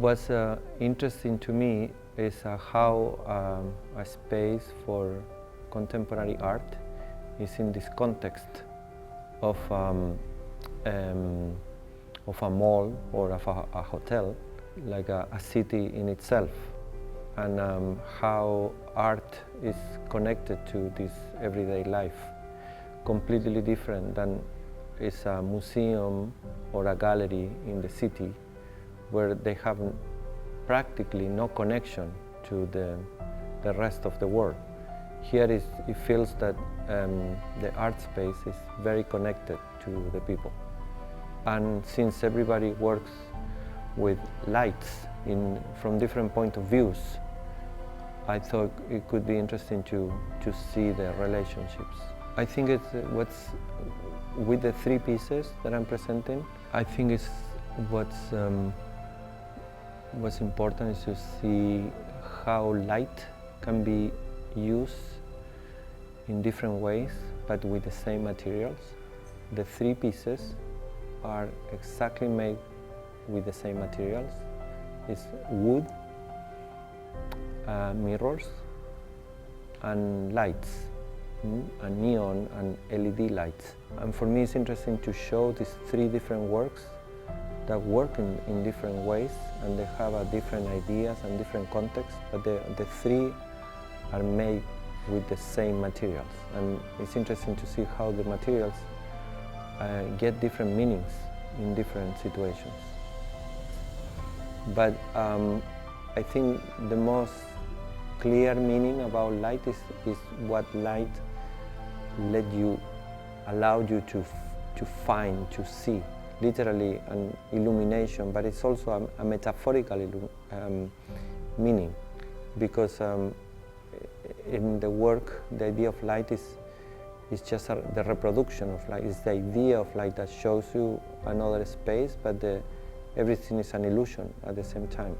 What's interesting to me is how a space for contemporary art is in this context of a mall or of a hotel, like a city in itself, and how art is connected to this everyday life, completely different than is a museum or a gallery in the city, where they have practically no connection to the rest of the world. Here it feels that the art space is very connected to the people. And since everybody works with lights from different point of views, I thought it could be interesting to see the relationships. I think it's what's with the three pieces that I'm presenting. I think it's what's important is to see how light can be used in different ways, but with the same materials. The three pieces are exactly made with the same materials. It's wood, mirrors, and lights, and neon and LED lights. And for me it's interesting to show these three different works that work in different ways, and they have different ideas and different contexts, but the three are made with the same materials. And it's interesting to see how the materials get different meanings in different situations. But I think the most clear meaning about light is what light allowed you to find, to see. Literally an illumination, but it's also a metaphorical meaning, because in the work the idea of light is just the reproduction of light. It's the idea of light that shows you another space, but everything is an illusion at the same time.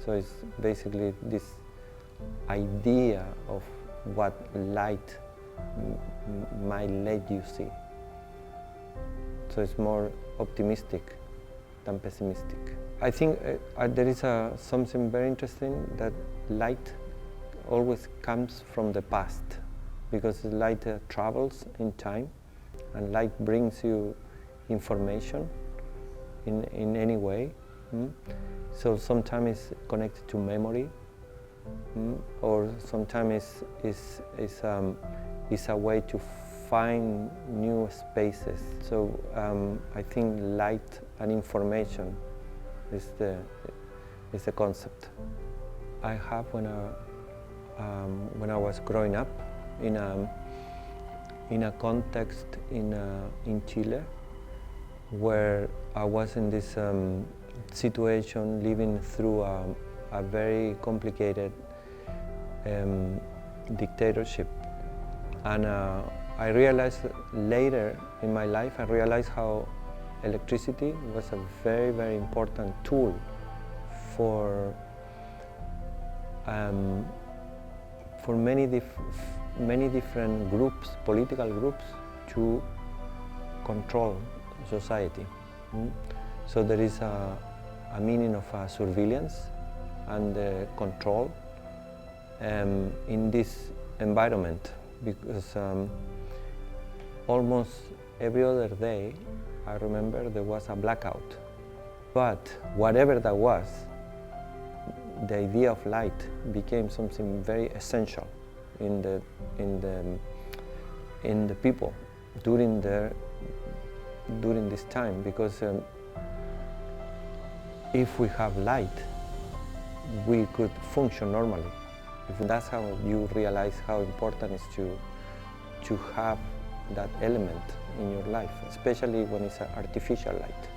So it's basically this idea of what light might let you see. So it's more optimistic than pessimistic. I think there is something very interesting, that light always comes from the past, because light travels in time, and light brings you information in any way. So sometimes it's connected to memory, or sometimes it's a way to find new spaces. So I think light and information is the concept. I have when I was growing up in a context in Chile, where I was in this situation, living through a very complicated dictatorship, and I realized later in my life, I realized how electricity was a very, very important tool for many different groups, political groups, to control society. So there is a meaning of surveillance and control in this environment, because almost every other day, I remember there was a blackout. But whatever that was, the idea of light became something very essential in the people during this time, because if we have light, we could function normally. If that's how you realize how important it is to have that element in your life, especially when it's artificial light.